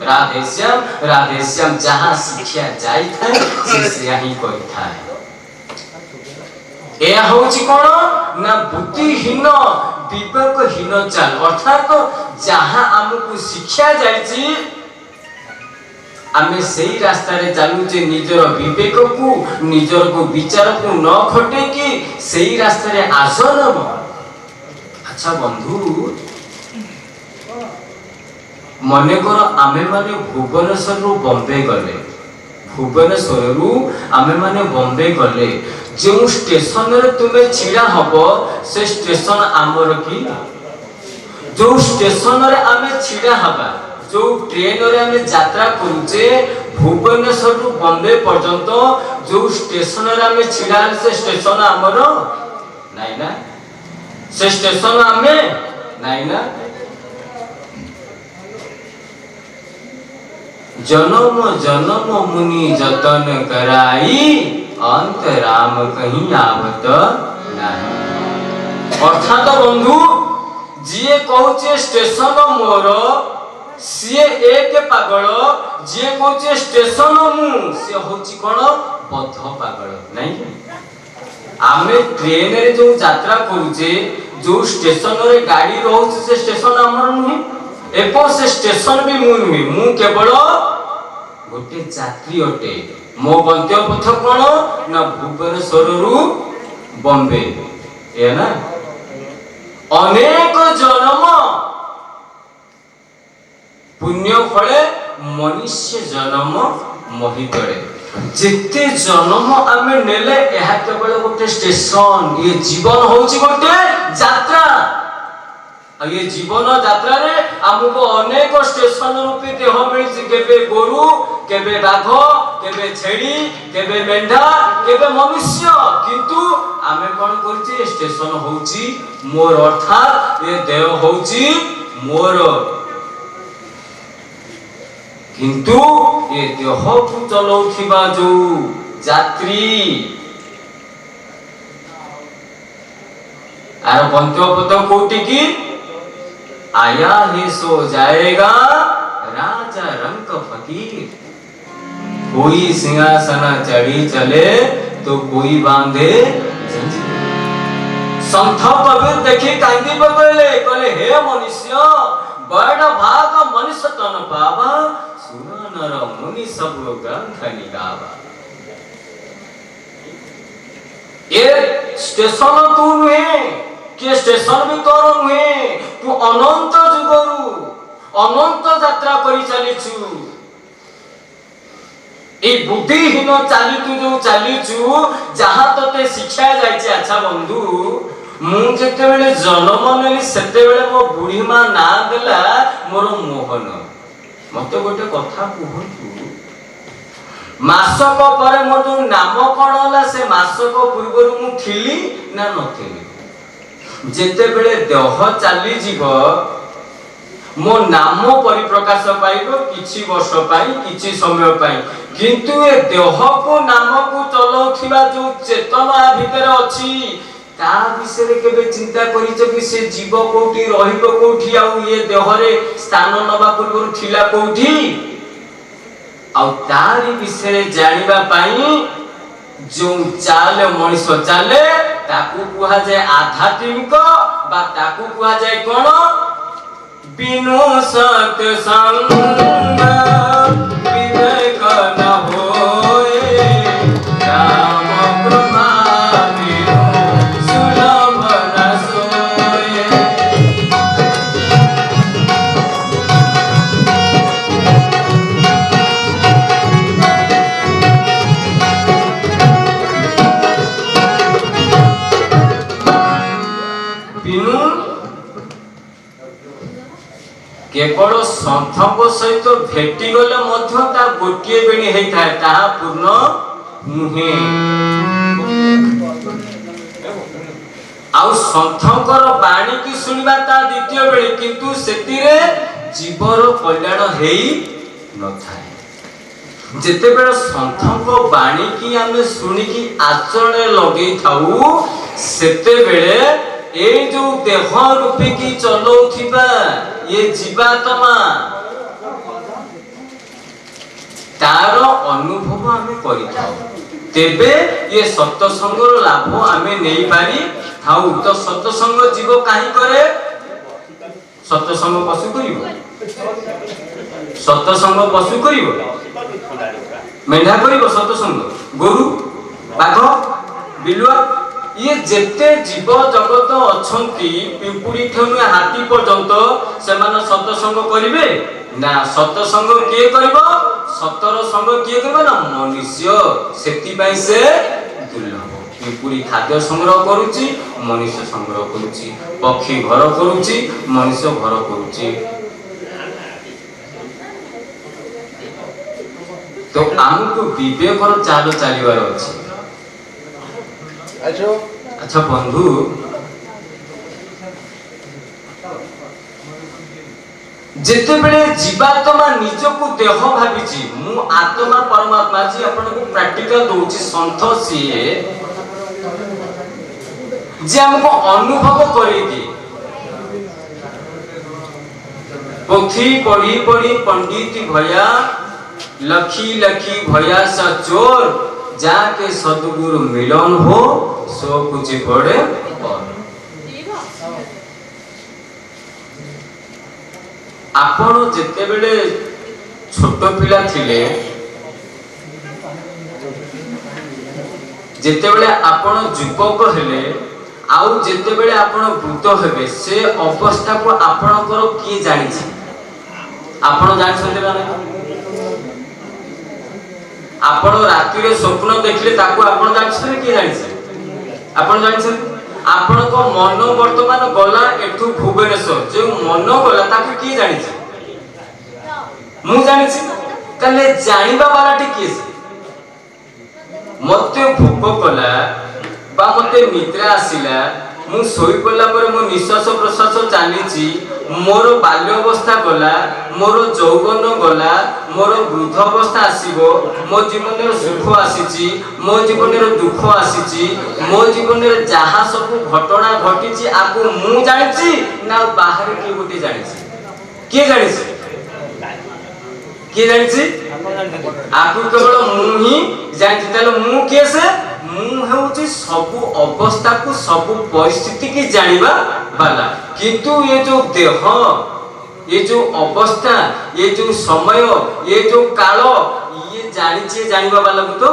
राधे श्याम जहाँ शिक्षा जाई थाए से सेया ही कहि थाए। ए होची कोन ना बुद्धिहीन विवेकहीन चाल अर्थात जहाँ हमको शिक्षा जाइछि आमे सही रास्ता रे चालुचे निजर विवेक को निजर को विचार को न खटे कि सही रास्ता रे आसन। अच्छा बंधु मने कर आमे माने भुवनेश्वर रु बॉम्बे गले भुवनेश्वर रु आमे माने बॉम्बे गले जो स्टेशन रे तुमे छिड़ा हबो से स्टेशन आमर की जो स्टेशन रे आमे छिड़ा हबा जो ट्रेन रे आमे यात्रा करूचे भुवनेश्वर रु बॉम्बे पर्यंत जो स्टेशन रे आमे छिड़ा से स्टेशन आमर नाही ना से स्टेशन आमे नाही ना। जन्म जन्म मुनि जतन कराई अंत राम कहीं आवत नहीं। अर्थात बंधु जिए कहूचे स्टेशन मोर सीए एक पागल जिए कहूचे स्टेशन मु से होची कोन बद्ध पागल नहीं। आमे ट्रेन रे जो यात्रा करूचे जो स्टेशन रे गाड़ी रहउचे से स्टेशन हमर नुहे एको से स्टेशन भी मु नुहे मु केवल गोटे यात्री अटे। मो गंतव्य पथ कोन ना भुवनेश्वर रु बॉम्बे ए ना अनेक जन्म पुण्य फले मनुष्य जन्म महितरे जेते जन्म आमे नेले एहा केवल गोटे स्टेशन ये जीवन होची गोटे यात्रा ये जीवन यात्रा रे हमको अनेक स्टेशन रूपी देह मिली केबे गोरु केबे बाघ केबे छेड़ी केबे मेंढा केबे मनुष्य किंतु आमे कोन करछि स्टेशन होची मोर अर्थात ये देह होची मोर किंतु ये देह को चलौथिबा जो यात्री आर गंतव्य कोटि की आया ही सो जाएगा राजा रंग फकीर। कोई सिंहासन चढ़ी चले तो कोई बांधे जंजीर। संत कबीर देखी कांदी पगले कहले हे मनुष्य बड़ भाग मनुष्य तन पावा सुन नर मुनि सब ग्रंथ निगावा। ये स्टेशन तू नुहे के स्टेशन भी तोर नुहे तू अनंत जुगरु अनंत यात्रा करी चलीछु ए बुद्धिहीन चाली तू जो चलीछु जहां तते शिक्षा जाइছে। अच्छा बंधु मु जेते बेले जन्म नेली सेते बेले मो बुढ़ी मां ना देला मोर मोहन मते गोटे कथा कहतु मासक परे मोर जो नाम कोन होला से मासक पूर्व मु थिली ना नथिली जेते बेले देह चाली जीव मो नाम परिप्रकाश पाइबो किछि वर्ष पाई किछि समय पाई किंतु ए देह को नाम को चलौथिबा जो चेतना भीतर अछि ता विषय केबे चिंता करिछ कि से जीव कोठी रहिबो कोठी आ ये देह रे स्थान नबा पूर्व थिला कोठी आ तारी विषय जानिबा पाई जो चाल मनुष्य चाले ताकू कुहा जाय आध्यात्मिक बा ताकू कुहा जाय कोन बिनु सत्संग विवेक न होए राम कृपा बिनु सुलभ न सोए। केवल संथक सहित भेटी गले मध्य ता गोटिए बेणी हेई थाए ताहा पूर्ण नुहे। आउ संथकर बाणी की सुनिबा ता द्वितीय बेणी किंतु सेतिरे जीवर कल्याण हेई न थाए। जेते बेले संथक बाणी की आमे सुनी की आचरण लगेई थाउ सेते बेले ए जो देह रूपी की चलौथिबा ये जीवात्मा अनुभव आमे करिथाउ तेबे ये सत्संगर लाभ आमे नहीं पारी थाउ। तो सत्संग जीव काहे करे? सत्संग पशु करिवो, सत्संग पशु करिवो, मेढा करिवो सत्संग, गोरु बाघ बिलुआ ये जेते जीव जगत अछंती पिंपुड़ी ठेनु हाथी पर्यंत सेमान सत्संग करिवे ना? सत्संग किए करिवो? सतर संग किए करिवो ना? मनुष्य। सेति पई से दुर्लभ। पिंपुड़ी खाद्य संग्रह करूची, मनुष्य संग्रह करूची, पक्षी घर करूची, मनुष्य घर करूची। तो आमको विवेकर चाल चलिवार अछि। अच्छा बंधु, जेते बेले जीवात्मा निजको देह भाबिची मु आत्मा परमात्मा जी अपन को प्रैक्टिकल दोची संत सिए जे हमको अनुभव करेगी। पोथी पढ़ी पढ़ी पंडित भया लखी लखी भया सचोर जाके सदगुरु मिलन हो सो कुछ पड़े और आपण जेते बेले छोट पिला थिले जेते बेले आपण युवक हेले आउ जेते बेले आपण वृद्ध हेबे से अवस्था को आपण करो की जानि छी? आपण जानि छथि ना? आपण राति रे स्वप्न देखले ताको आपण जानि छथि की जानि छी? आपण जानि छथि? आपण को मन वर्तमान गला एठू भुवनेश्वर जे मन गला ताको की जानि छी? मु जानि छी। तले जानिबा वालाटी की छै? मते भोक कला बा मते निद्रा आसिला मु सोई पडला पर मो निश्वास प्रश्वास चालीची मोर बाल्य अवस्था गला मोर यौवन गला मोर वृद्ध अवस्था आसीबो मो जीवन रे सुख आसीची मो जीवन रे दुख आसीची मो जीवन रे जहा सब घटना घटीची आकु मु जानिची ना बाहर के गोटे जानिची? के जानिची? के जानिची? आकु केवल मु ही जानिची। ताले मु के से मु हेउची सब अवस्था को सब परिस्थिति की जानिबा वाला। किंतु ये जो देह ये जो अवस्था ये जो समय ये जो काल ये जानिची जानिबा वाला को तो